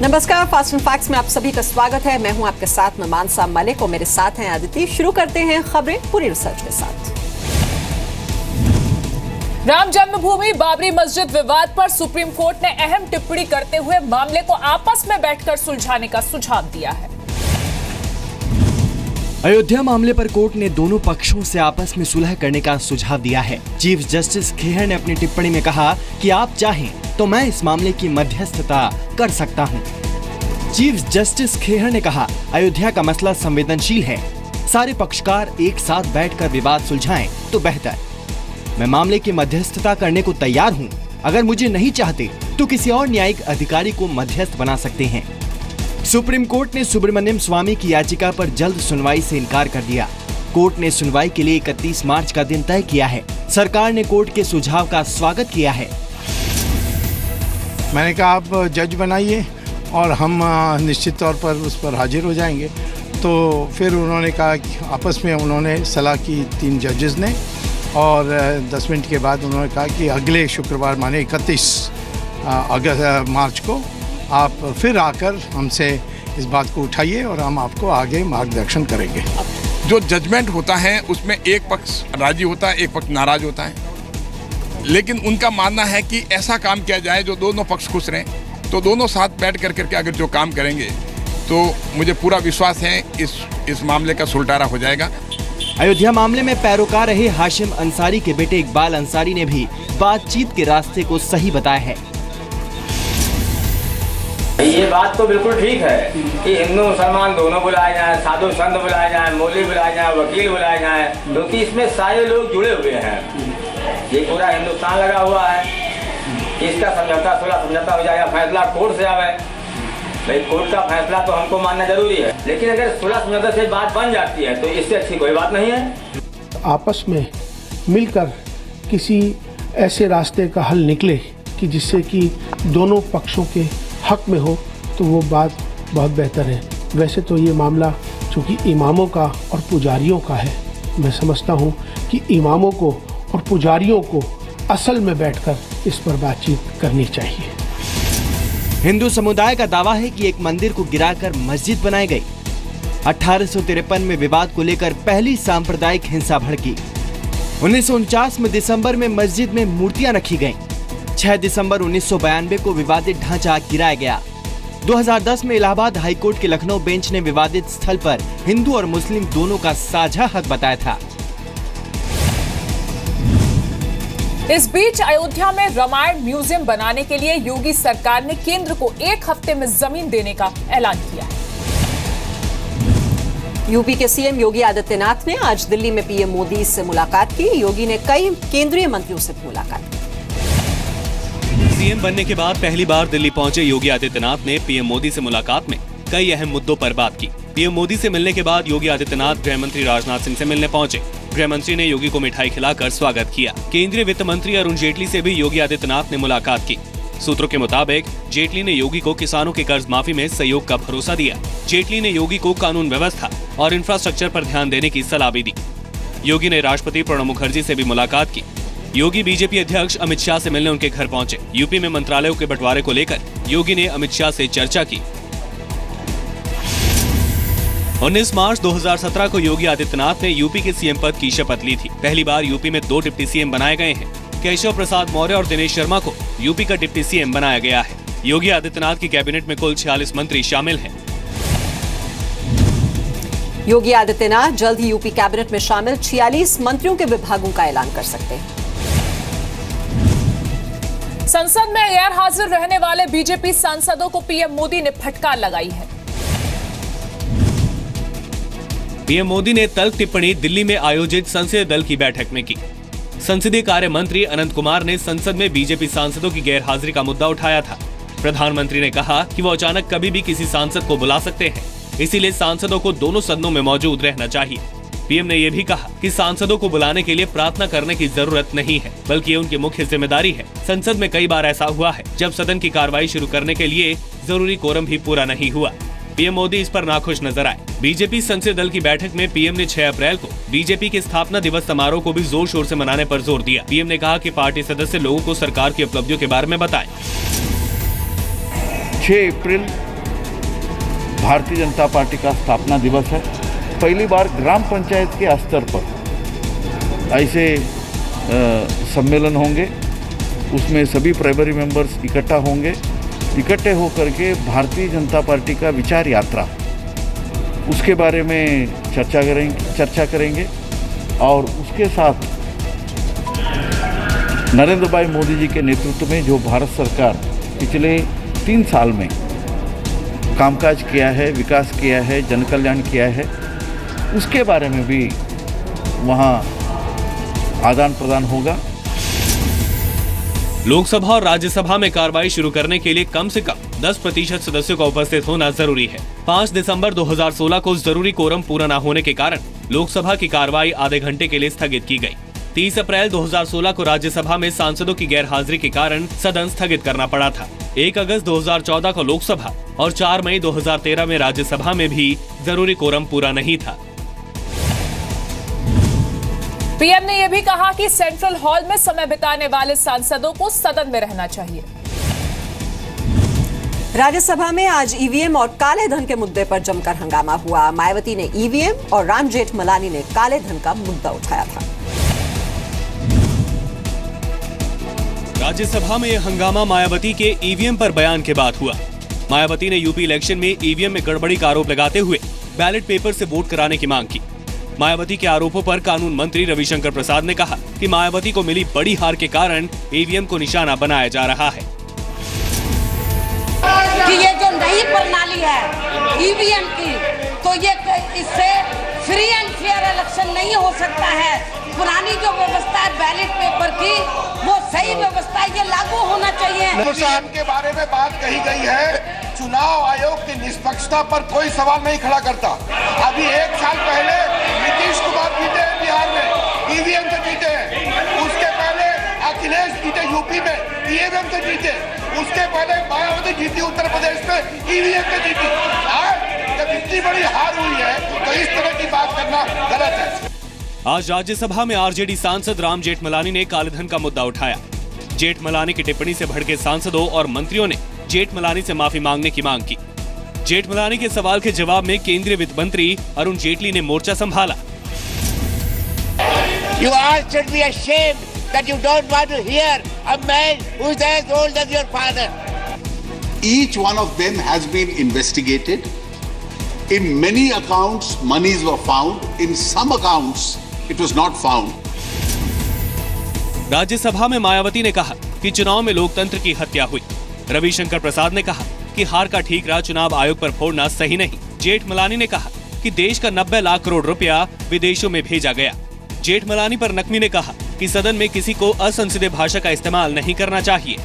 नमस्कार, fast and facts में आप सभी का स्वागत है। मैं हूं आपके साथ में मानसा मलिक और मेरे साथ हैं आदित्य। शुरू करते हैं खबरें पूरी रिसर्च के साथ। राम जन्मभूमि बाबरी मस्जिद विवाद पर सुप्रीम कोर्ट ने अहम टिप्पणी करते हुए मामले को आपस में बैठकर सुलझाने का सुझाव दिया है। अयोध्या मामले पर कोर्ट ने दोनों पक्षों से आपस में सुलह करने का सुझाव दिया है। चीफ जस्टिस खेहर ने अपनी टिप्पणी में कहा कि आप चाहें तो मैं इस मामले की मध्यस्थता कर सकता हूं। चीफ जस्टिस खेहर ने कहा, अयोध्या का मसला संवेदनशील है, सारे पक्षकार एक साथ बैठकर विवाद सुलझाएं तो बेहतर। मैं मामले की मध्यस्थता करने को तैयार हूं। अगर मुझे नहीं चाहते तो किसी और न्यायिक अधिकारी को मध्यस्थ बना सकते हैं। सुप्रीम कोर्ट ने सुब्रमण्यम स्वामी की याचिका पर जल्द सुनवाई से इनकार कर दिया। कोर्ट ने सुनवाई के लिए 31 मार्च का दिन तय किया है। सरकार ने कोर्ट के सुझाव का स्वागत किया है। मैंने कहा आप जज बनाइए और हम निश्चित तौर पर उस पर हाजिर हो जाएंगे। तो फिर उन्होंने कहा कि आपस में उन्होंने सलाह की 3 जजेस ने, और 10 मिनट के बाद उन्होंने कहा कि अगले शुक्रवार माने 31 मार्च को आप फिर आकर हमसे इस बात को उठाइए और हम आपको आगे मार्गदर्शन करेंगे। जो जजमेंट होता है उसमें एक पक्ष राजी होता है, एक पक्ष नाराज होता है, लेकिन उनका मानना है कि ऐसा काम किया जाए जो दोनों पक्ष खुश रहें। तो दोनों साथ बैठ करके अगर जो काम करेंगे तो मुझे पूरा विश्वास है इस मामले का सुलटारा हो जाएगा। अयोध्या मामले में पैरोकार रहे हाशिम अंसारी के बेटे इकबाल अंसारी ने भी बातचीत के रास्ते को सही बताया है। ये बात तो बिल्कुल ठीक है कि हिंदू मुसलमान दोनों बुलाए जाएं, साधु संत बुलाए जाएं, मौलवी बुलाए जाएं, वकील बुलाए जाएं, क्योंकि इसमें सारे लोग जुड़े हुए हैं। ये पूरा हिंदुस्तान लगा हुआ है कि इसका समझौता समझौता हो जाएगा, फैसला कोर्ट से आवे। भाई कोर्ट का फैसला तो हमको मानना जरूरी है, लेकिन अगर सुलह समझौता से बात बन जाती है तो इससे अच्छी कोई बात नहीं है। आपस में मिलकर किसी ऐसे रास्ते का हल निकले कि जिससे कि दोनों पक्षों के हक में हो, तो वो बात बहुत बेहतर है। वैसे तो ये मामला चूँकि इमामों का और पुजारियों का है, मैं समझता हूँ कि इमामों को और पुजारियों को असल में बैठकर इस पर बातचीत करनी चाहिए। हिंदू समुदाय का दावा है कि एक मंदिर को गिराकर मस्जिद बनाई गई। 1853 में विवाद को लेकर पहली सांप्रदायिक हिंसा भड़की। 1949 में दिसंबर में मस्जिद में मूर्तियां रखी गईं। 6 दिसंबर 1992 को विवादित ढांचा गिराया गया। 2010 में इलाहाबाद हाईकोर्ट के लखनऊ बेंच ने विवादित स्थल पर हिंदू और मुस्लिम दोनों का साझा हक बताया था। इस बीच अयोध्या में रामायण म्यूजियम बनाने के लिए योगी सरकार ने केंद्र को 1 हफ्ते में जमीन देने का ऐलान किया है। यूपी के सीएम योगी आदित्यनाथ ने आज दिल्ली में पीएम मोदी से मुलाकात की। योगी ने कई केंद्रीय मंत्रियों से मुलाकात की। सीएम बनने के बाद पहली बार दिल्ली पहुंचे योगी आदित्यनाथ ने पीएम मोदी से मुलाकात में कई अहम मुद्दों पर बात की। पीएम मोदी से मिलने के बाद योगी आदित्यनाथ गृह मंत्री राजनाथ सिंह से मिलने पहुंचे। गृह मंत्री ने योगी को मिठाई खिलाकर स्वागत किया। केंद्रीय वित्त मंत्री अरुण जेटली से भी योगी आदित्यनाथ ने मुलाकात की। सूत्रों के मुताबिक जेटली ने योगी को किसानों के कर्ज माफी में सहयोग का भरोसा दिया। जेटली ने योगी को कानून व्यवस्था और इंफ्रास्ट्रक्चर पर ध्यान देने की सलाह भी दी। योगी ने राष्ट्रपति प्रणब मुखर्जी से भी मुलाकात की। योगी बीजेपी अध्यक्ष अमित शाह से मिलने उनके घर पहुंचे। यूपी में मंत्रालयों के बंटवारे को लेकर योगी ने अमित शाह से चर्चा की। 19 मार्च 2017 को योगी आदित्यनाथ ने यूपी के सीएम पद की शपथ ली थी। पहली बार यूपी में 2 डिप्टी सीएम बनाए गए हैं। केशव प्रसाद मौर्य और दिनेश शर्मा को यूपी का डिप्टी सीएम बनाया गया है। योगी आदित्यनाथ की कैबिनेट में कुल 46 मंत्री शामिल हैं। योगी आदित्यनाथ जल्द ही यूपी कैबिनेट में शामिल 46 मंत्रियों के विभागों का ऐलान कर सकते हैं। संसद में गैर हाजिर रहने वाले बीजेपी सांसदों को पीएम मोदी ने फटकार लगाई है। पीएम मोदी ने तल्ख टिप्पणी दिल्ली में आयोजित संसदीय दल की बैठक में की। संसदीय कार्य मंत्री अनंत कुमार ने संसद में बीजेपी सांसदों की गैर हाजिरी का मुद्दा उठाया था। प्रधानमंत्री ने कहा कि वो अचानक कभी भी किसी सांसद को बुला सकते हैं, इसीलिए सांसदों को दोनों सदनों में मौजूद रहना चाहिए। पीएम ने यह भी कहा कि सांसदों को बुलाने के लिए प्रार्थना करने की जरूरत नहीं है, बल्कि ये उनकी मुख्य जिम्मेदारी है। संसद में कई बार ऐसा हुआ है जब सदन की कार्रवाई शुरू करने के लिए जरूरी कोरम भी पूरा नहीं हुआ। पीएम मोदी इस पर नाखुश नजर आए। बीजेपी संसदीय दल की बैठक में पीएम ने 6 अप्रैल को बीजेपी के स्थापना दिवस समारोह को भी जोर शोर से मनाने पर जोर दिया। पीएम ने कहा कि पार्टी सदस्य लोगों को सरकार की उपलब्धियों के बारे में बताएं। 6 अप्रैल भारतीय जनता पार्टी का स्थापना दिवस है। पहली बार ग्राम पंचायत के स्तर पर ऐसे सम्मेलन होंगे, उसमें सभी प्राइमरी मेंबर्स इकट्ठा होंगे, इकट्ठे होकर के भारतीय जनता पार्टी का विचार यात्रा उसके बारे में चर्चा करेंगे और उसके साथ नरेंद्र भाई मोदी जी के नेतृत्व में जो भारत सरकार पिछले 3 साल में कामकाज किया है, विकास किया है, जन कल्याण किया है, उसके बारे में भी वहाँ आदान प्रदान होगा। लोकसभा और राज्यसभा में कार्रवाई शुरू करने के लिए कम से कम 10% सदस्यों का उपस्थित होना जरूरी है। 5 दिसंबर 2016 को जरूरी कोरम पूरा न होने के कारण लोकसभा की कार्रवाई आधे घंटे के लिए स्थगित की गई। 30 अप्रैल 2016 को राज्यसभा में सांसदों की गैरहाजिरी के कारण सदन स्थगित करना पड़ा था। 1 अगस्त 2014 को लोकसभा और 4 मई 2013 में राज्यसभा में भी जरूरी कोरम पूरा नहीं था। पीएम ने यह भी कहा कि सेंट्रल हॉल में समय बिताने वाले सांसदों को सदन में रहना चाहिए। राज्यसभा में आज ईवीएम और काले धन के मुद्दे पर जमकर हंगामा हुआ। मायावती ने ईवीएम और राम जेठमलानी ने काले धन का मुद्दा उठाया था। राज्यसभा में यह हंगामा मायावती के ईवीएम पर बयान के बाद हुआ। मायावती ने यूपी इलेक्शन में ईवीएम में गड़बड़ी का आरोप लगाते हुए बैलेट पेपर से वोट कराने की मांग की। मायावती के आरोपों पर कानून मंत्री रविशंकर प्रसाद ने कहा कि मायावती को मिली बड़ी हार के कारण ईवीएम को निशाना बनाया जा रहा है। कि ये जो नई प्रणाली है ईवीएम की, तो ये इससे फ्री एंड फेयर इलेक्शन नहीं हो सकता है। पुरानी जो व्यवस्था है बैलेट पेपर की, वो सही व्यवस्था है, ये लागू होना चाहिए। ईवीएम के बारे में बात कही गई है, चुनाव आयोग की निष्पक्षता पर कोई सवाल नहीं खड़ा करता। अभी 1 साल पहले नीतीश कुमार जीते हैं बिहार में, ईवीएम से जीते हैं। उसके पहले अखिलेश जीते यूपी में, ईवीएम से जीते। उसके पहले मायावती जीती उत्तर प्रदेश में, ईवीएम से जीती। जब इतनी बड़ी हार हुई है तो इस तरह की बात करना गलत है। आज राज्यसभा में आरजेडी सांसद राम जेठमलानी ने कालेधन का मुद्दा उठाया। जेठमलानी की टिप्पणी से भड़के सांसदों और मंत्रियों ने जेठमलानी से माफी मांगने की मांग की। जेठमलानी के सवाल के जवाब में केंद्रीय वित्त मंत्री अरुण जेटली ने मोर्चा संभाला। You all should be ashamed that you don't want to hear a man who is as old as your father. Each one of them has been investigated. In many accounts, monies were found. In some accounts, it was not found. Rajya Sabha में मायावती ने कहा कि चुनाव में लोकतंत्र की हत्या हुई। रविशंकर प्रसाद ने कहा कि हार का ठीकरा चुनाव आयोग पर फोड़ना सही नहीं। जेठमलानी ने कहा कि देश का 90 लाख करोड़ रुपया विदेशों में भेजा गया। जेठमलानी पर नकवी ने कहा कि सदन में किसी को असंसदीय भाषा का इस्तेमाल नहीं करना चाहिए।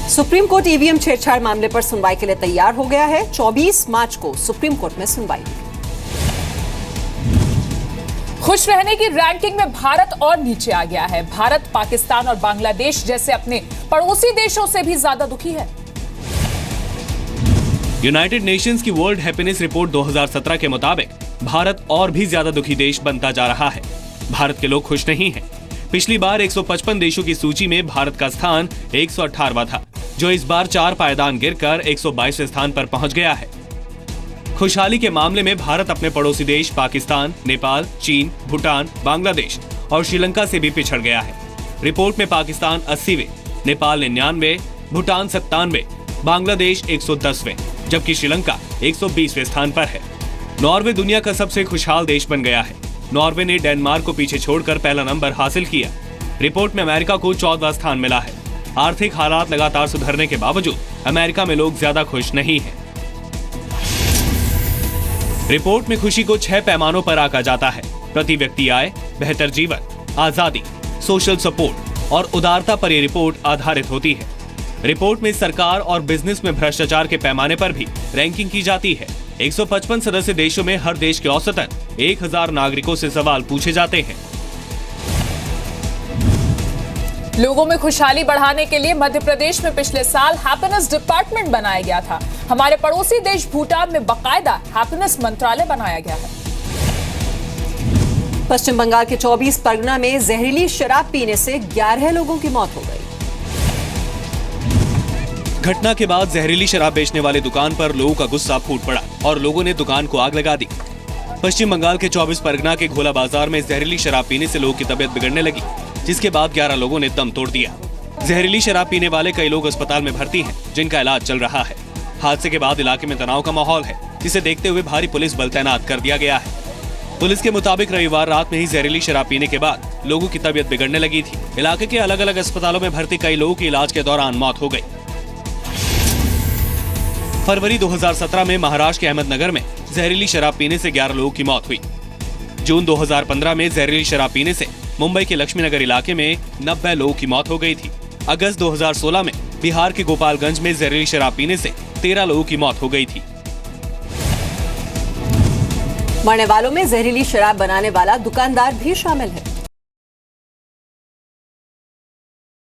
सुप्रीम कोर्ट ईवीएम छेड़छाड़ मामले पर सुनवाई के लिए तैयार हो गया है। 24 मार्च को सुप्रीम कोर्ट में सुनवाई। खुश रहने की रैंकिंग में भारत और नीचे आ गया है। भारत पाकिस्तान और बांग्लादेश जैसे अपने पड़ोसी देशों से भी ज्यादा दुखी है। यूनाइटेड नेशंस की वर्ल्ड हैप्पीनेस रिपोर्ट 2017 के मुताबिक भारत और भी ज्यादा दुखी देश बनता जा रहा है। भारत के लोग खुश नहीं हैं। पिछली बार 155 देशों की सूची में भारत का स्थान 118वां था, जो इस बार 4 पायदान गिरकर 122वें स्थान पर पहुंच गया है। खुशहाली के मामले में भारत अपने पड़ोसी देश पाकिस्तान, नेपाल, चीन, भूटान, बांग्लादेश और श्रीलंका से भी पिछड़ गया है। रिपोर्ट में पाकिस्तान 80वें, नेपाल 99वें, भूटान 97वें, बांग्लादेश 110वें, जबकि श्रीलंका 120वें स्थान पर है। नॉर्वे दुनिया का सबसे खुशहाल देश बन गया है। नॉर्वे ने डेनमार्क को पीछे छोड़कर पहला नंबर हासिल किया। रिपोर्ट में अमेरिका को 14वां स्थान मिला है। आर्थिक हालात लगातार सुधरने के बावजूद अमेरिका में लोग ज्यादा खुश नहीं हैं। रिपोर्ट में खुशी को 6 पैमानों पर आंका जाता है। प्रति व्यक्ति आय, बेहतर जीवन, आजादी, सोशल सपोर्ट और उदारता पर यह रिपोर्ट आधारित होती है। रिपोर्ट में सरकार और बिजनेस में भ्रष्टाचार के पैमाने पर भी रैंकिंग की जाती है। 155 सदस्य देशों में हर देश के औसतन 1000 नागरिकों से सवाल पूछे जाते हैं। लोगों में खुशहाली बढ़ाने के लिए मध्य प्रदेश में पिछले साल हैप्पीनेस डिपार्टमेंट बनाया गया था। हमारे पड़ोसी देश भूटान में बाकायदा हैप्पीनेस मंत्रालय बनाया गया है। पश्चिम बंगाल के 24 परगना में जहरीली शराब पीने से 11 लोगों की मौत हो गई। घटना के बाद जहरीली शराब बेचने वाले दुकान पर लोगों का गुस्सा फूट पड़ा और लोगों ने दुकान को आग लगा दी। पश्चिम बंगाल के 24 परगना के घोला बाजार में जहरीली शराब पीने से लोगों की तबीयत बिगड़ने लगी, जिसके बाद 11 लोगों ने दम तोड़ दिया। जहरीली शराब पीने वाले कई लोग अस्पताल में भर्ती हैं, जिनका इलाज चल रहा है। हादसे के बाद इलाके में तनाव का माहौल है, जिसे देखते हुए भारी पुलिस बल तैनात कर दिया गया है। पुलिस के मुताबिक रविवार रात में ही जहरीली शराब पीने के बाद लोगों की तबीयत बिगड़ने लगी थी। इलाके के अलग अलग अस्पतालों में भर्ती कई लोगों की इलाज के दौरान मौत हो गई। फरवरी 2017 में महाराष्ट्र के अहमदनगर में जहरीली शराब पीने से 11 लोगों की मौत हुई। जून 2015 में जहरीली शराब पीने से मुंबई के लक्ष्मीनगर इलाके में 90 लोगों की मौत हो गई थी। अगस्त 2016 में बिहार के गोपालगंज में जहरीली शराब पीने से 13 लोगों की मौत हो गई थी। मरने वालों में जहरीली शराब बनाने वाला दुकानदार भी शामिल है।